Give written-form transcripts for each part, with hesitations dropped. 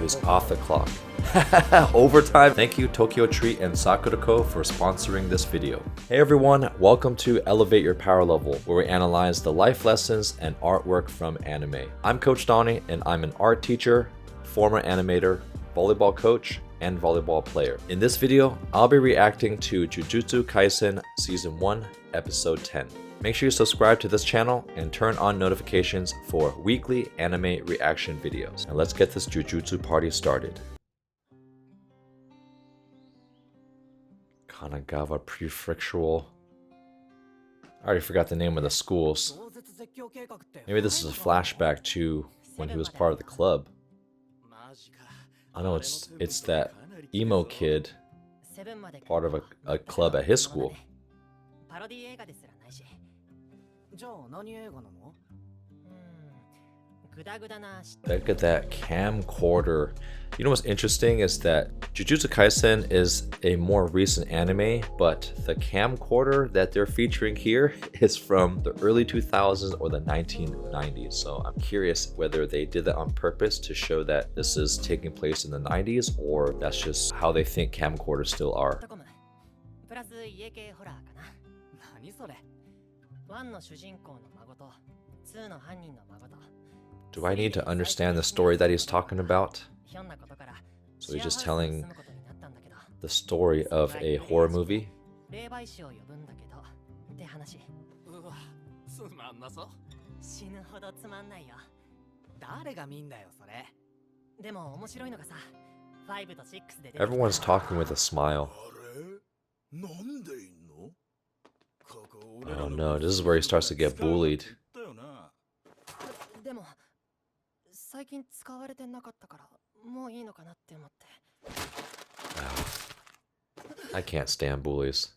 he's off the clock. Overtime. Thank you Tokyo Treat and Sakurako for sponsoring this video. Hey everyone, welcome to Elevate Your Power Level, where we analyze the life lessons and artwork from anime. I'm Coach Donnie, and I'm an art teacher, former animator, volleyball coach, and volleyball player. In this video, I'll be reacting to Jujutsu Kaisen Season 1, Episode 10. Make sure you subscribe to this channel and turn on notifications for weekly anime reaction videos. Now let's get this Jujutsu party started. Kanagawa Prefectural. I already forgot the name of the schools. Maybe this is a flashback to when he was part of the club. I know it's that emo kid, part of a club at his school. Look at that camcorder. You know what's interesting is that Jujutsu Kaisen is a more recent anime, but the camcorder that they're featuring here is from the early 2000s or the 1990s. So I'm curious whether they did that on purpose to show that this is taking place in the 90s, or that's just how they think camcorders still are. Do I need to understand the story that he's talking about? So he's just telling the story of a horror movie? Everyone's talking with a smile. Oh no, this is where he starts to get bullied. I can't stand bullies.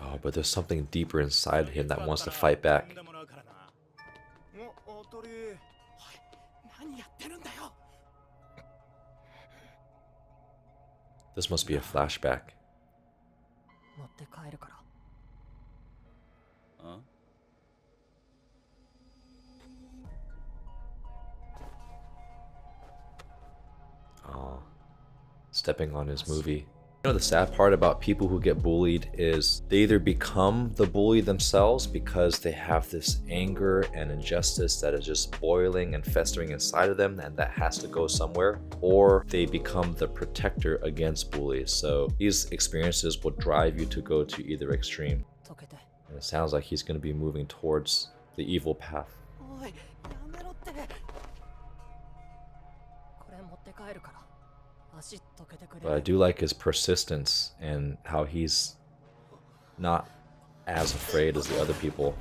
Oh, but there's something deeper inside him that wants to fight back. This must be a flashback. Oh, stepping on his movie. You know, the sad part about people who get bullied is they either become the bully themselves because they have this anger and injustice that is just boiling and festering inside of them, and that has to go somewhere, or they become the protector against bullies. So these experiences will drive you to go to either extreme. And it sounds like he's going to be moving towards the evil path. But I do like his persistence and how he's not as afraid as the other people.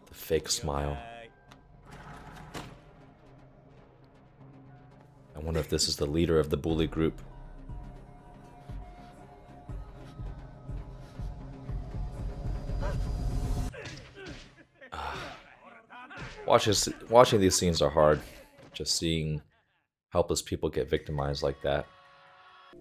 The fake smile. I wonder if this is the leader of the bully group. Watching these scenes are hard. Just seeing helpless people get victimized like that.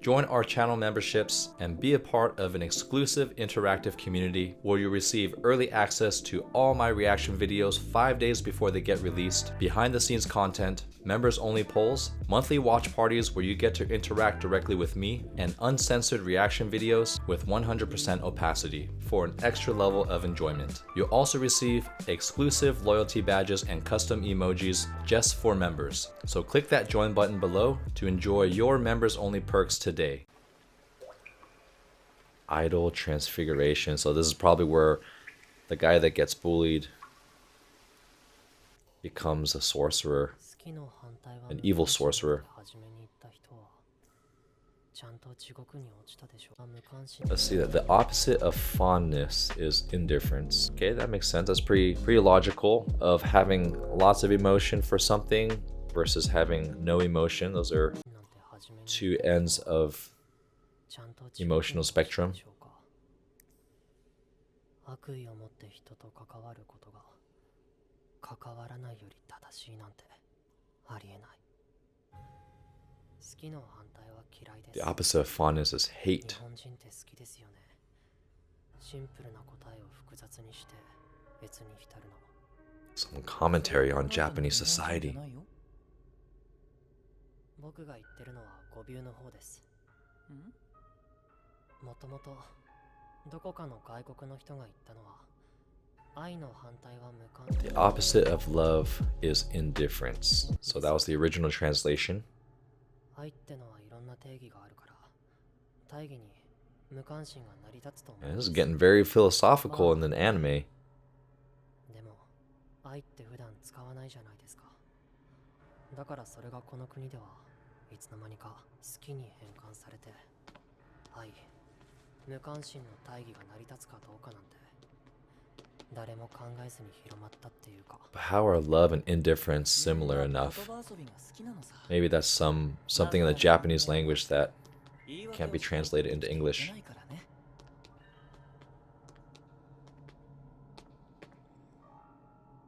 Join our channel memberships and be a part of an exclusive interactive community where you receive early access to all my reaction videos 5 days before they get released, behind the scenes content, members only polls, monthly watch parties where you get to interact directly with me, and uncensored reaction videos with 100% opacity for an extra level of enjoyment. You'll also receive exclusive loyalty badges and custom emojis just for members. So click that join button below to enjoy your members only perks today. Idol transfiguration. So this is probably where the guy that gets bullied becomes a sorcerer, an evil sorcerer. Let's see, that the opposite of fondness is indifference. Okay, that makes sense. That's pretty logical, of having lots of emotion for something versus having no emotion. Those are two ends of emotional spectrum. 悪意を持って人と関わることが関わらないより正しいなんてありえない。好きの反対は嫌いです。 The opposite of fondness is 日 hate. 本人って好きですよね。シンプルな答えを複雑にして別に浸るの。 Some commentary on Japanese society. 僕が言ってるのは語尾の方です。もともとどこかの外国の人が言ったのは、愛の反対は無関係。 The opposite of love is indifference. So that was the original translation. 愛ってのはいろんな定義があるから、大義に無関心が成り立つと思う。 And this is getting very philosophical in an anime. でも愛って普段使わないじゃないですか。だからそれがこの国ではいつの間にか好きに変換されて、愛、無関心の大義が成り立つかどうかなんて誰も考えずに広まったっていうか。 But how are love and indifference similar enough? Maybe that's something in the Japanese language that can't be translated into English.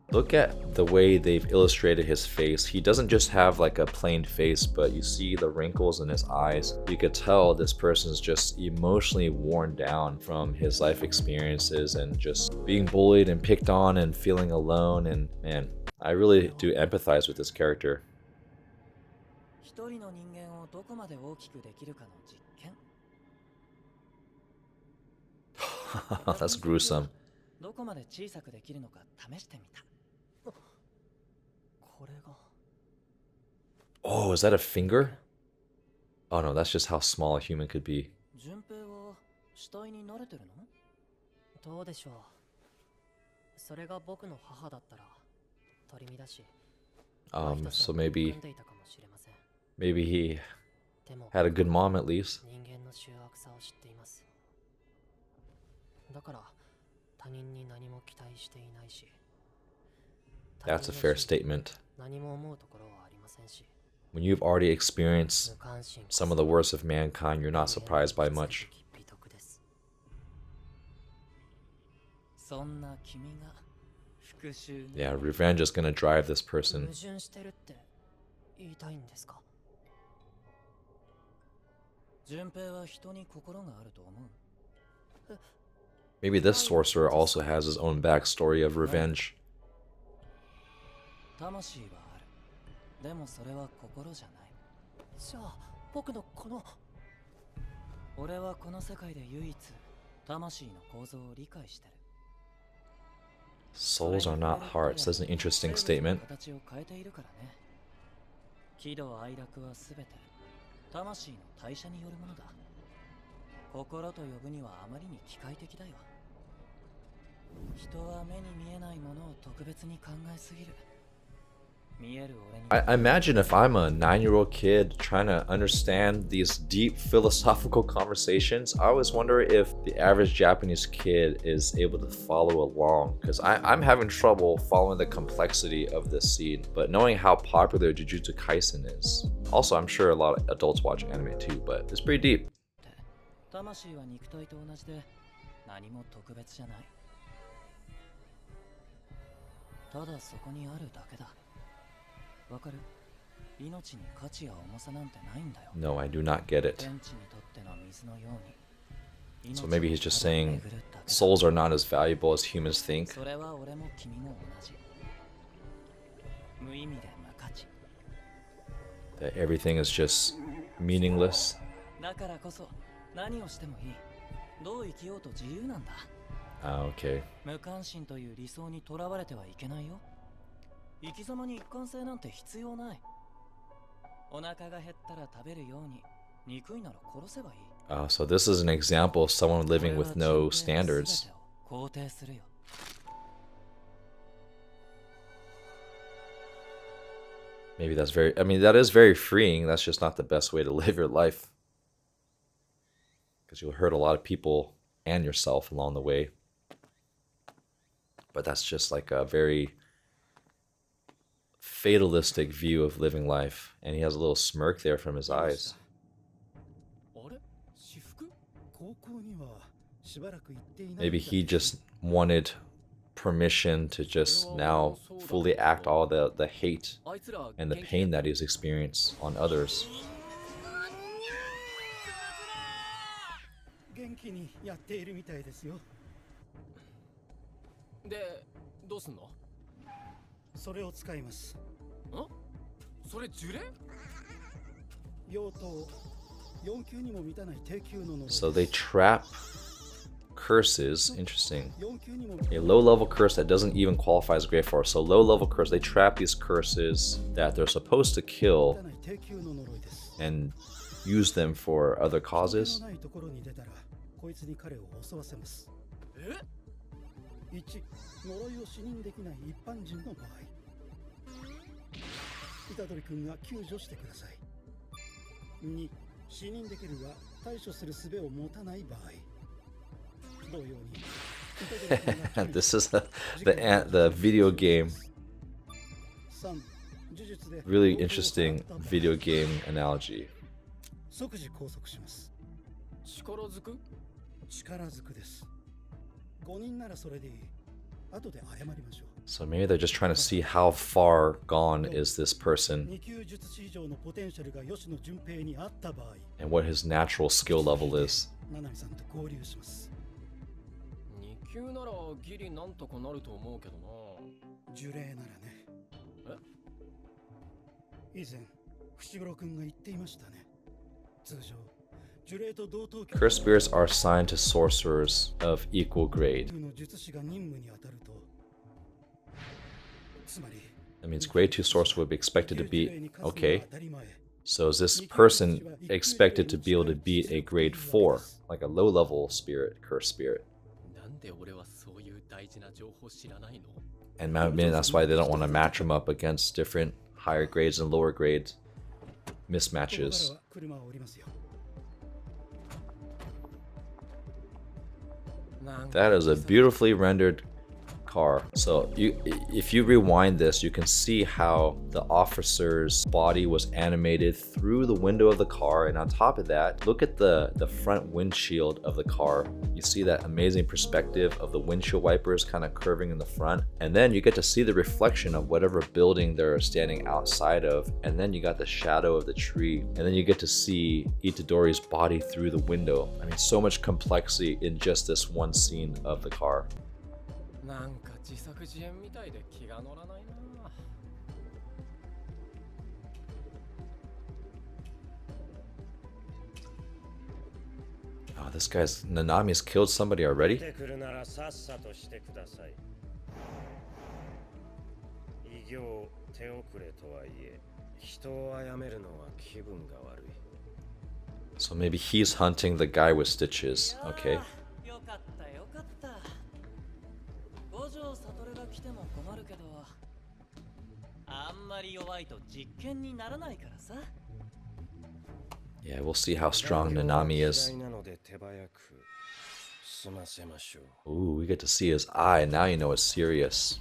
Look at the way they've illustrated his face. He doesn't just have like a plain face, but you see the wrinkles in his eyes. You could tell this person is just emotionally worn down from his life experiences and just being bullied and picked on and feeling alone. And man, I really do empathize with this character. That's gruesome. Oh, is that a finger? Oh no, that's just how small a human could be. どうでしょう。それが僕の母だったら取り乱し、So maybe 組んでいたかもしれません。 maybe he でも had a good mom at least. 人間の醜悪さを知っています。だから他人に何も期待していないし。 That's a fair statement. 何も思うところはありませんし。 When you've already experienced some of the worst of mankind, you're not surprised by much. Yeah, revenge is gonna drive this person. Maybe this sorcerer also has his own backstory of revenge. でもそれは心じゃない。じゃあ僕のこの俺はこの世界で唯一魂の構造を理解してる。 Souls are not hearts. That's an interesting statement. 形を変えているからね。喜怒哀楽はすべて魂の代謝によるものだ。心と呼ぶにはあまりに機械的だよ。人は目に見えないものを特別に考えすぎる。 I imagine if I'm a 9-year-old kid trying to understand these deep philosophical conversations, I always wonder if the average Japanese kid is able to follow along, because I'm having trouble following the complexity of this scene, but knowing how popular Jujutsu Kaisen is. Also, I'm sure a lot of adults watch anime too, but it's pretty deep. 魂は肉体と同じで何も特別じゃない。ただそこにあるだけだ。 No, I do not get it. So maybe he's just saying souls are not as valuable as humans think. That everything is just meaningless. Okay. 生き様に一貫性なんて必要ない。お腹が減ったら食べるように憎いなら殺せばいい。 So this is an example of someone living with no standards. 肯定するよ。 Maybe that's very, I mean, that is very freeing. That's just not the best way to live your life, because you'll hurt a lot of people and yourself along the way. But that's just like a very fatalistic view of living life, and he has a little smirk there from his eyes. Maybe he just wanted permission to just now fully act all the hate and the pain that he's experienced on others. 元気にやっているみたいですよ。で、どうすんの？それを使います。ん？それ呪霊？用途4級にも満たない低級の呪い。So they trap curses. Interesting. A low-level curse that doesn't even qualify as grade 4. So low-level curse, they trap these curses that they're supposed to kill and use them for other causes. こいつに彼を襲わせます。1、呪いを視認できない一般人の場合、虎杖君が救助してください。2、視認できるが対処する術を持たない場合、同様に This is the video game. Really interesting video game analogy. 即時拘束します。力づく？力づくです。5人ならそれでいい。後で謝りましょう。 So maybe they're just trying to see how far gone is this person 2級術師以上のポテンシャルが吉野純平にあった場合、 and what his natural skill level is. 七海さんと合流します。2級ならギリなんとかなると思うけどな。呪霊ならね。以前、伏黒君が言っていましたね。通常 Curse spirits are assigned to sorcerers of equal grade. That means grade 2 sorcerer would be expected to beat. Okay. So is this person expected to be able to beat a grade 4, like a low level spirit, curse spirit? And maybe that's why they don't want to match them up against different higher grades and lower grades mismatches. That is a beautifully rendered car. So if you rewind this, you can see how the officer's body was animated through the window of the car, and on top of that, look at the front windshield of the car. You see that amazing perspective of the windshield wipers kind of curving in the front, and then you get to see the reflection of whatever building they're standing outside of, and then you got the shadow of the tree, and then you get to see Itadori's body through the window. I mean, so much complexity in just this one scene of the car. なんか自作自演みたいで気が乗らないな。Oh, this guy's Nanami's killed somebody already? 来てくるならさっさとしてください。異業手遅れとはいえ、人を殺めるのは気分が悪い。 So maybe he's hunting the guy with stitches. Okay. よかったよかった。五条悟が来ても困るけど、あんまり弱いと実験にならないからさ。 Yeah, we'll see how strong Nanami is. Ooh, we get to see his eye. Now you know it's serious.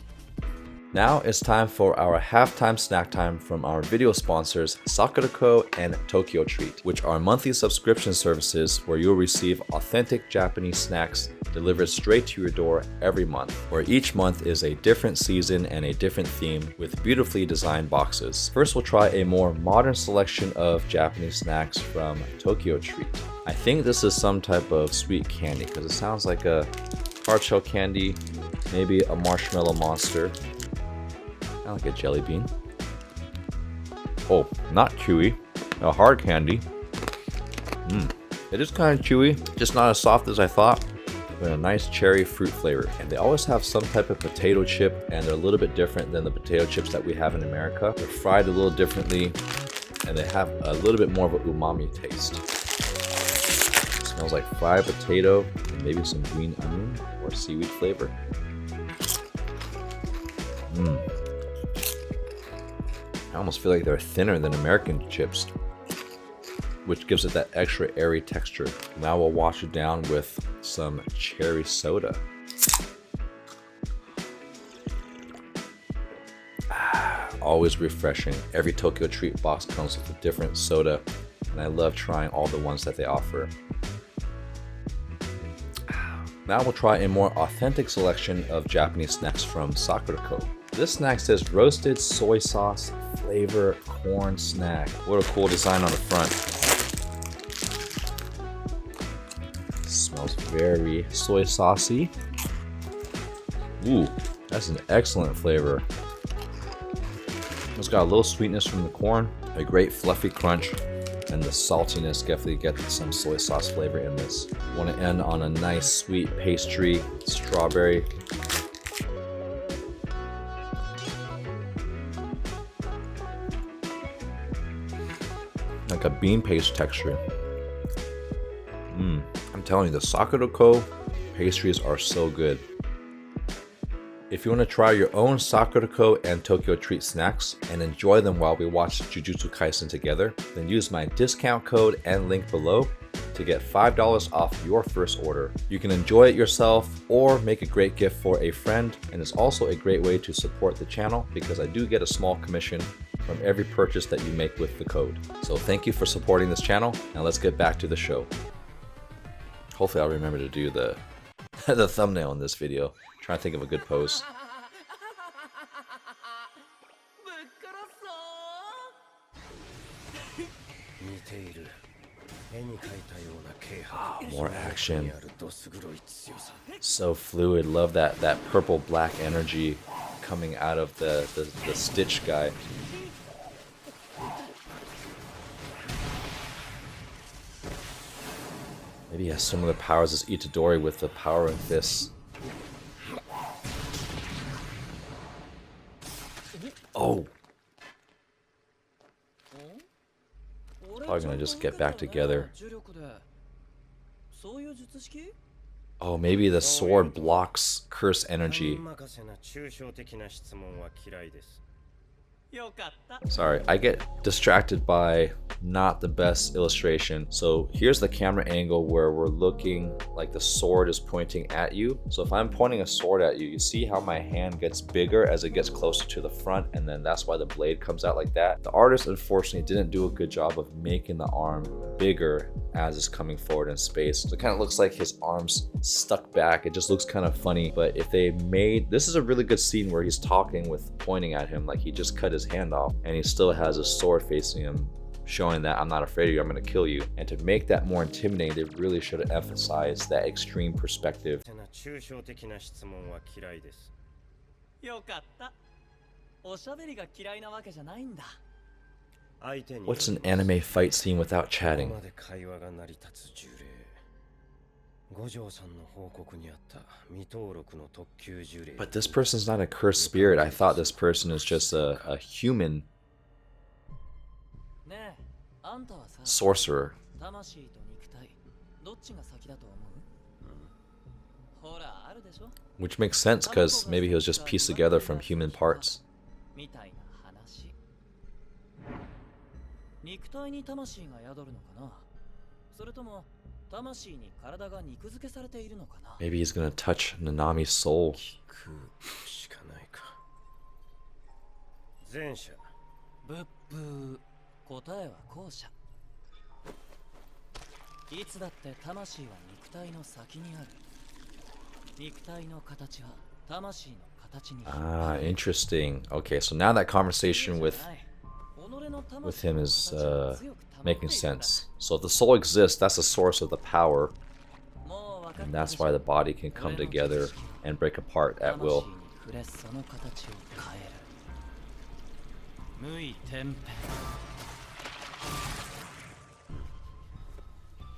Now it's time for our halftime snack time from our video sponsors Sakurako and Tokyo Treat, which are monthly subscription services where you'll receive authentic Japanese snacks delivered straight to your door every month, where each month is a different season and a different theme with beautifully designed boxes. First, we'll try a more modern selection of Japanese snacks from Tokyo Treat. I think this is some type of sweet candy because it sounds like a hard shell candy, maybe a marshmallow monster. Kind of like a jelly bean. Oh, not chewy. A hard candy. It is kind of chewy, just not as soft as I thought. But a nice cherry fruit flavor. And they always have some type of potato chip, and they're a little bit different than the potato chips that we have in America. They're fried a little differently, and they have a little bit more of an umami taste. It smells like fried potato and maybe some green onion or seaweed flavor. I almost feel like they're thinner than American chips, which gives it that extra airy texture. Now we'll wash it down with some cherry soda. Always refreshing. Every Tokyo Treat box comes with a different soda, and I love trying all the ones that they offer. Now we'll try a more authentic selection of Japanese snacks from Sakura-ko. This snack says roasted soy sauce flavor corn snack. What a cool design on the front. Smells very soy saucy. Ooh, that's an excellent flavor. It's got a little sweetness from the corn, a great fluffy crunch, and the saltiness definitely gets some soy sauce flavor in this. Want to end on a nice sweet pastry, strawberry. Like a bean paste texture. I'm telling you, the Sakura-ko pastries are so good. If you want to try your own Sakura-ko and Tokyo Treat snacks and enjoy them while we watch Jujutsu Kaisen together, then use my discount code and link below to get $5 off your first order. You can enjoy it yourself or make a great gift for a friend, and it's also a great way to support the channel because I do get a small commission from every purchase that you make with the code. So thank you for supporting this channel. Now let's get back to the show. Hopefully I'll remember to do the thumbnail in this video. Trying to think of a good pose. More action. So fluid. Love that purple black energy coming out of the Stitch guy. Maybe he has similar powers as Itadori with the power of fists. Oh! Probably gonna just get back together. Oh, maybe the sword blocks curse energy. Sorry, I get distracted by not the best illustration. So here's the camera angle where we're looking like the sword is pointing at you. So if I'm pointing a sword at you, you see how my hand gets bigger as it gets closer to the front, and then that's why the blade comes out like that. The artist unfortunately didn't do a good job of making the arm bigger as it's coming forward in space. So it kind of looks like his arm's stuck back. It just looks kind of funny. But if they made, this is a really good scene where he's talking with pointing at him like he just cut his hand off and he still has a sword facing him, showing that I'm not afraid of you, I'm gonna kill you. And to make that more intimidating, they really should have emphasized that extreme perspective. What's an anime fight scene without chatting? But this person's not a cursed spirit. I thought this person is just a human sorcerer. Which makes sense because maybe he was just pieced together from human parts. Maybe he's gonna touch Nanami's soul. Ah, interesting. Okay, so now that conversation with him is making sense. So if the soul exists, that's the source of the power, and that's why the body can come together and break apart at will.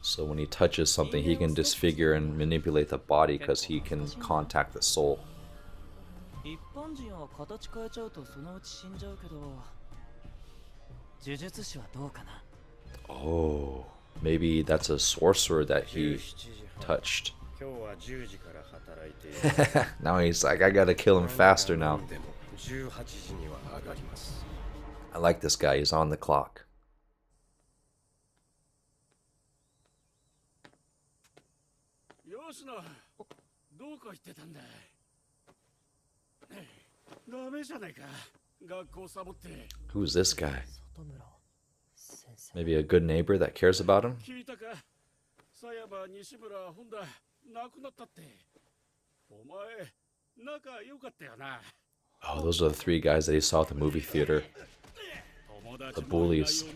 So when he touches something, he can disfigure and manipulate the body because he can contact the soul. Oh, maybe that's a sorcerer that he touched. Now he's like, I gotta kill him faster now. I like this guy, he's on the clock. Who's this guy? Maybe a good neighbor that cares about him? 亡くなったって。お前、仲良かったよな。Oh, those are the three guys that he saw at the movie theater. The bullies. よ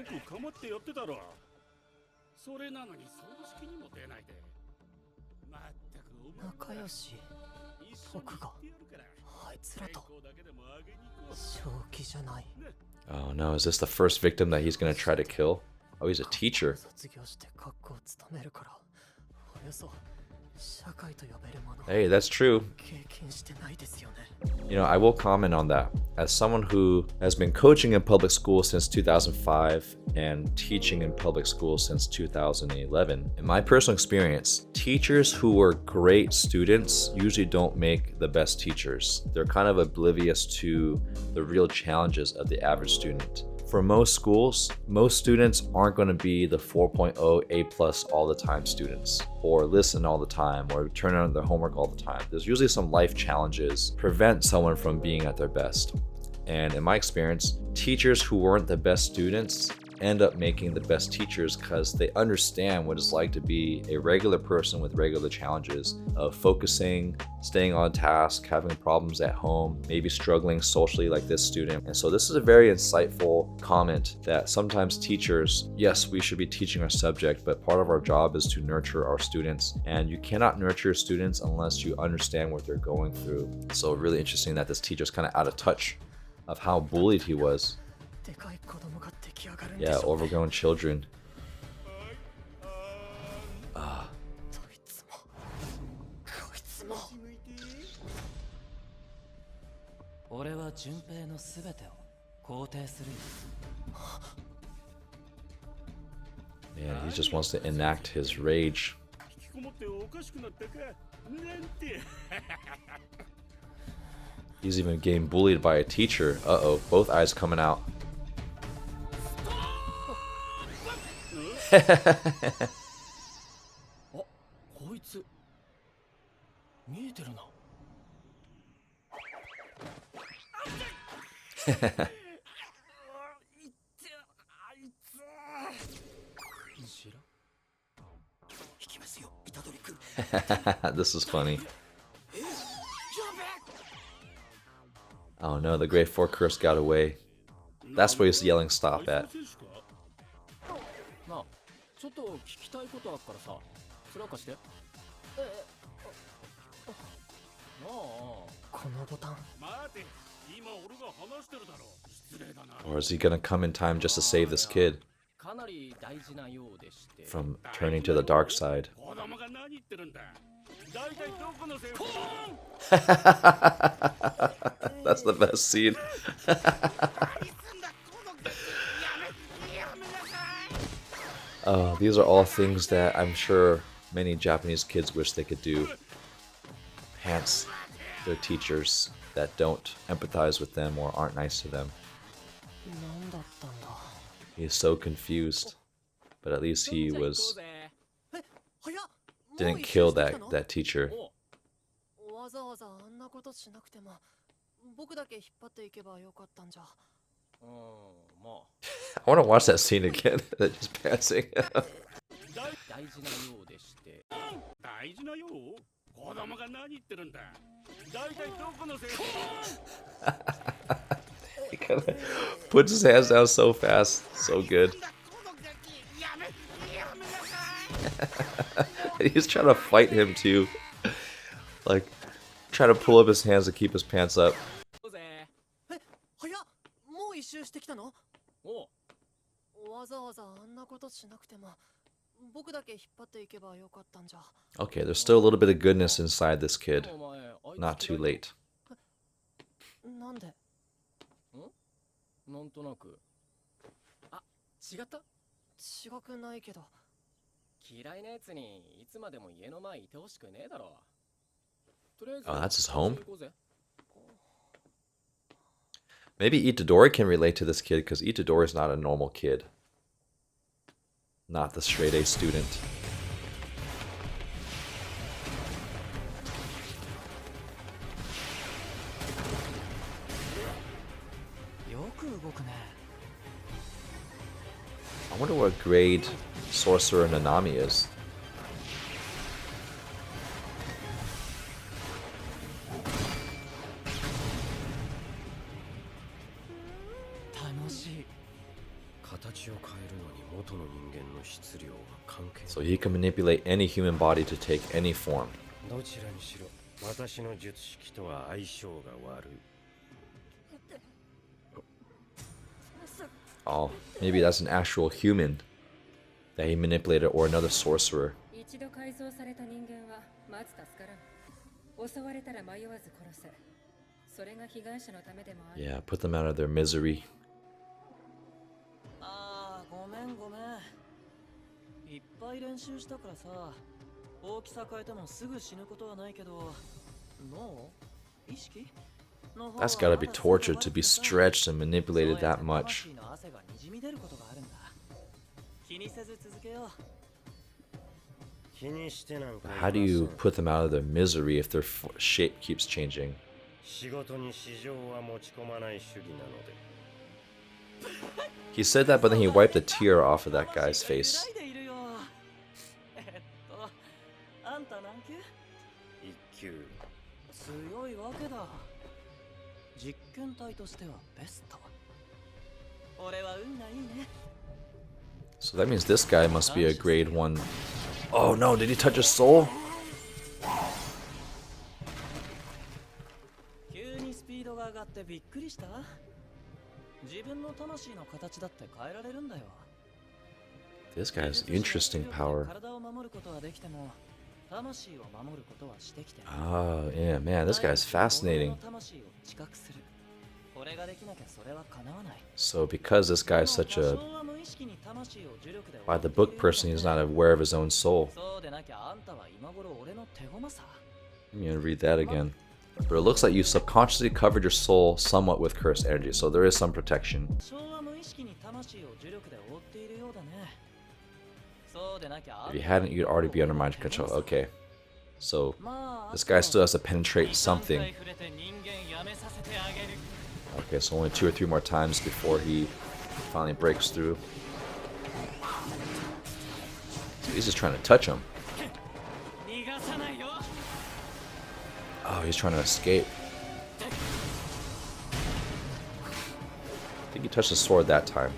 くかまってやってたろ。それなのに葬式にも出ないで。まったく仲良し。僕があいつらと正気じゃない。 Oh no, is this the first victim that he's gonna try to kill? Oh, he's a teacher. 卒業して学校を務めるからおよそ社会と呼べるもの Hey, that's true. 経験してないですよね。 You know, I will comment on that. As someone who has been coaching in public school since 2005 and teaching in public school since 2011, in my personal experience, teachers who are great students usually don't make the best teachers. They're kind of oblivious to the real challenges of the average student. For most schools, most students aren't going to be the 4.0 A plus all the time students, or listen all the time, or turn on their homework all the time. There's usually some life challenges prevent someone from being at their best. And in my experience, teachers who weren't the best students end up making the best teachers because they understand what it's like to be a regular person with regular challenges of focusing, staying on task, having problems at home, maybe struggling socially like this student. And so this is a very insightful comment that sometimes teachers, yes, we should be teaching our subject, but part of our job is to nurture our students. And you cannot nurture students unless you understand what they're going through. So really interesting that this teacher's kind of out of touch of how bullied he was. Yeah, overgrown children. 俺は順平のすべてを肯定するよ。 Man, he just wants to enact his rage. He's even getting bullied by a teacher. Uh-oh, both eyes coming out. あ、こいつ見えてるな。This is funny. Oh no, the grade 4 curse got away. That's what he's yelling stop at. なあ、ちょっと聞きたいことあっからさ、それは貸して。なあ。このボタン。 Or is he gonna come in time just to save this kid かなり大事なようでして。 from turning to the dark side? That's the best scene. Oh, these are all things that I'm sure many Japanese kids wish they could do. Pants their teachers that don't empathize with them or aren't nice to them. He's so confused, but at least he didn't kill that teacher. I want to watch that scene again. They're just passing. He kind of puts his hands down so fast. So good. He's trying to fight him too. Like, trying to pull up his hands to keep his pants up. Okay, there's still a little bit of goodness inside this kid. Not too late. なんとなく。あ、違った？違くないけど。嫌いなやつにいつまでも家の前いてほしくねえだろ。とりあえず。 Oh, that's his home? Maybe Itadori can relate to this kid because Itadori is not a normal kid. Not the straight A student. I wonder what grade Sorcerer Nanami is. 元の人間の質量は関係ない。 So he can manipulate any human body to take any form. どちらにしろ私の術式とは相性が悪い。 Oh, maybe that's an actual human that he manipulated, or another sorcerer. 一度改造された人間はまず助からん。襲われたら迷わず殺せ。それが被害者のためでもある。 Yeah, put them out of their misery. ああ、ごめんごめん。いっぱい練習したからさ、大きさ変えてもすぐ死ぬことはないけど、脳？意識？ That's gotta be torture to be stretched and manipulated that much. How do you put them out of their misery if their shape keeps changing? 仕事に市場は持ち込まない主義なので。 He said that, but then he wiped a tear off of that guy's face. あんた何級？一級。強いわけだ。実験体としてはベスト。俺は運がいいね。 So that means this guy must be a grade 1. Oh no, did he touch his soul? 急にスピードが上がってびっくりした？自分の魂の形だって変えられるんだよ。 This guy has interesting power. 体を守ることはできても、魂を守ることはしてきてない。 Oh, yeah, man, this guy's fascinating. 魂を近くする。これができなきゃそれは叶わない。 So because this guy is such a by the book person, he's not aware of his own soul. そうでなきゃあんたは今頃俺の手駒さ。 I'm gonna read that again. But it looks like you subconsciously covered your soul somewhat with cursed energy, so there is some protection. 昭和無意識に魂を呪力で覆っているようだね。そうでなきゃ If you hadn't, you'd already be under mind control. Okay. So this guy still has to penetrate something. Okay, so only 2 or 3 more times before he finally breaks through. So he's just trying to touch him. Oh, he's trying to escape. I think he touched the sword that time.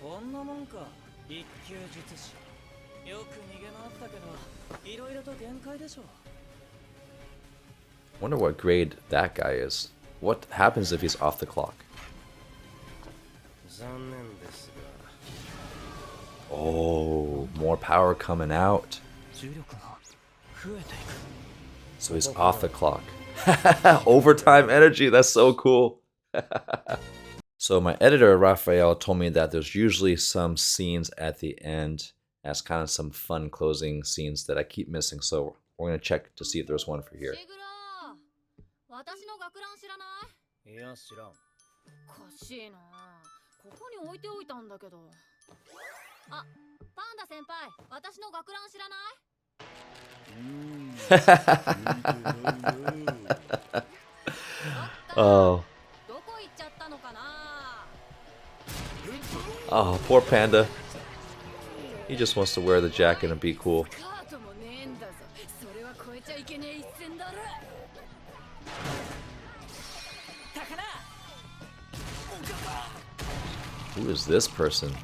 こんなもんか、一級術師。よく逃げ回ったけど、いろいろと限界でしょ。 Wonder what grade that guy is. What happens if he's off the clock? 残念ですが。 Oh, more power coming out. 重力が増えていく。 So he's off the clock. Overtime energy, that's so cool. So my editor, Raphael, told me that there's usually some scenes at the end as kind of some fun closing scenes that I keep missing. So we're going to check to see if there's one for here. 私の学ラン知らない？いや、知らん。おかしいな。ここに置いておいたんだけど。あ、パンダ先輩、私の学ラン知らない？Oh. どこ行っちゃったのかな？ Oh, poor Panda. He just wants to wear the jacket and be cool. スカートもねえんだぞ。それは超えちゃいけねえ一線だろ。 Who is this person?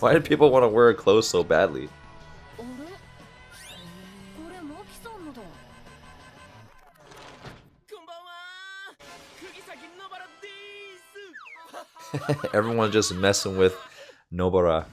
Why do people want to wear clothes so badly? あれ？これマキさんのだ。こんばんは。釘崎野原です。 Everyone just messing with Nobara.